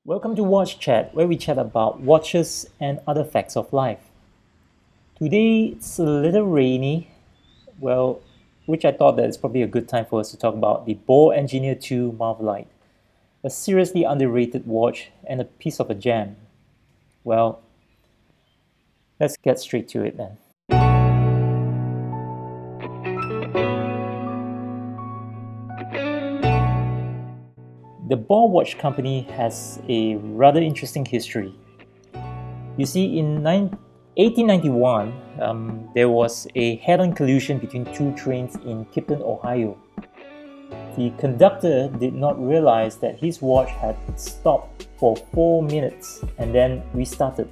Welcome to Watchat, where we chat about watches and other facts of life. Today it's a little rainy, which I thought that it's probably a good time for us to talk about the Baume Engineer 2 Marvelight, a seriously underrated watch and a piece of a gem. Well, let's get straight to it then. The Baume Watch Company has a rather interesting history. You see, in 1891, there was a head-on collision between two trains in Kipton, Ohio. The conductor did not realize that his watch had stopped for 4 minutes and then restarted.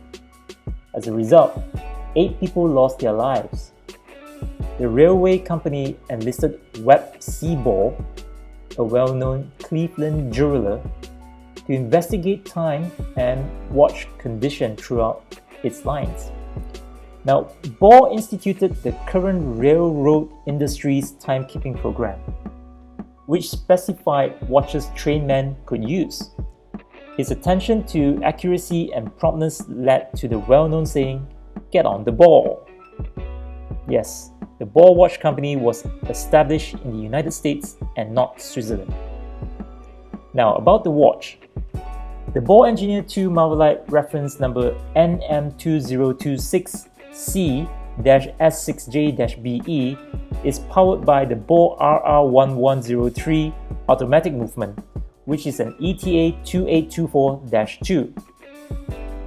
As a result, 8 people lost their lives. The railway company enlisted Webb Seaboard, a well-known Cleveland jeweler, to investigate time and watch condition throughout its lines. Now, Baume instituted the current railroad industry's timekeeping program, which specified watches trainmen could use. His attention to accuracy and promptness led to the well-known saying, "Get on the ball." Yes, the Baume Watch Company was established in the United States and not Switzerland. Now, about the watch. The Baume Engineer 2 Marvelight reference number NM2026C-S6J-BE is powered by the Baume RR1103 automatic movement, which is an ETA 2824-2.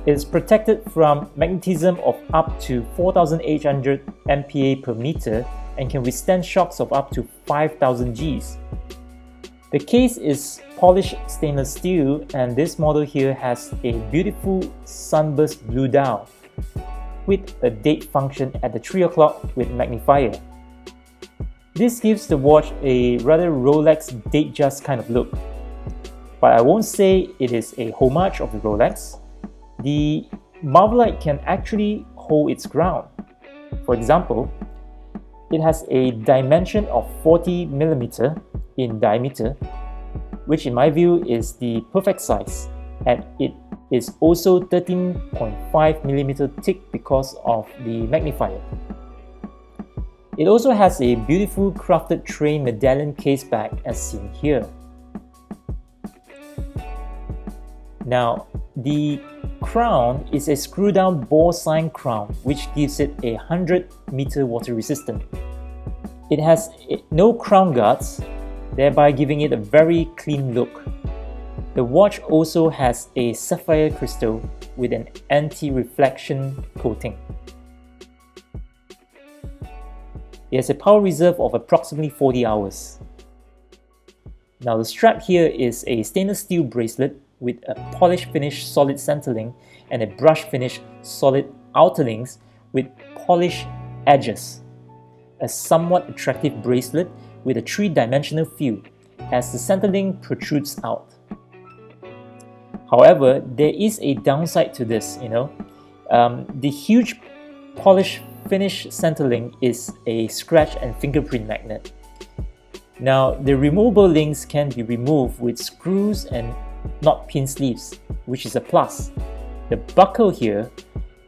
It is protected from magnetism of up to 4,800 MPa per meter and can withstand shocks of up to 5,000 Gs. The case is polished stainless steel, and this model here has a beautiful sunburst blue dial with a date function at the 3 o'clock with magnifier. This gives the watch a rather Rolex Datejust kind of look, but I won't say it is a homage of the Rolex. The Marvelight can actually hold its ground. For example, it has a dimension of 40mm in diameter, which in my view is the perfect size, and it is also 13.5mm thick because of the magnifier. It also has a beautiful crafted train medallion case back as seen here. Now, the crown is a screw-down ball sign crown, which gives it a 100-meter water resistant. It has no crown guards, thereby giving it a very clean look. The watch also has a sapphire crystal with an anti-reflection coating. It has a power reserve of approximately 40 hours. Now, the strap here is a stainless steel bracelet with a polished finish solid centerling and a brush finish solid outerlings with polished edges. A somewhat attractive bracelet with a 3-dimensional feel as the centerling protrudes out. However, there is a downside to this, the huge polished finish centerling is a scratch and fingerprint magnet. Now, the removable links can be removed with screws and not pin sleeves, which is a plus. The buckle here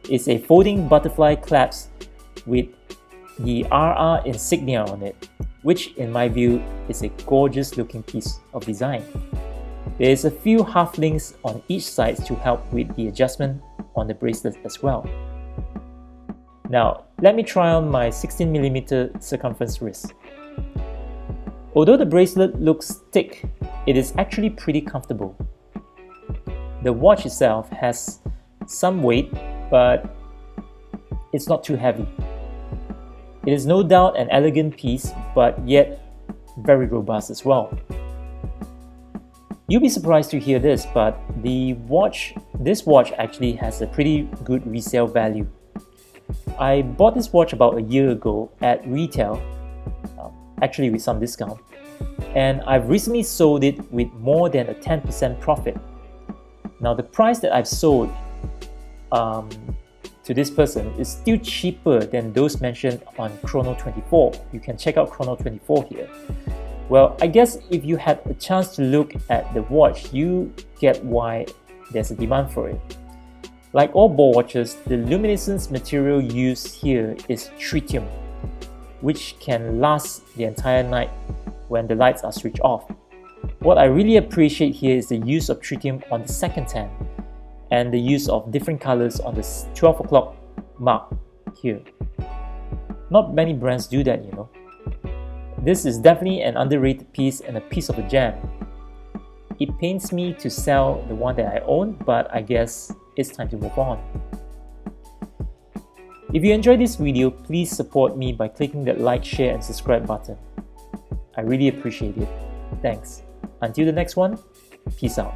is a folding butterfly clasp with the RR insignia on it, which in my view is a gorgeous looking piece of design. There is a few half links on each side to help with the adjustment on the bracelet as well. Now, let me try on my 16mm circumference wrist. Although the bracelet looks thick, it is actually pretty comfortable. The watch itself has some weight, but it's not too heavy. It is no doubt an elegant piece, but yet very robust as well. You'll be surprised to hear this, but this watch actually has a pretty good resale value. I bought this watch about a year ago at retail, actually with some discount, and I've recently sold it with more than a 10% profit. Now, the price that I've sold to this person is still cheaper than those mentioned on Chrono24. You can check out Chrono24 here. Well, I guess if you had a chance to look at the watch, you get why there's a demand for it. Like all ball watches, the luminescence material used here is tritium, which can last the entire night when the lights are switched off. What I really appreciate here is the use of tritium on the second tan and the use of different colors on the 12 o'clock mark here. Not many brands do that, you know. This is definitely an underrated piece and a piece of a gem. It pains me to sell the one that I own, but I guess it's time to move on. If you enjoyed this video, please support me by clicking that like, share and subscribe button. I really appreciate it. Thanks. Until the next one, peace out.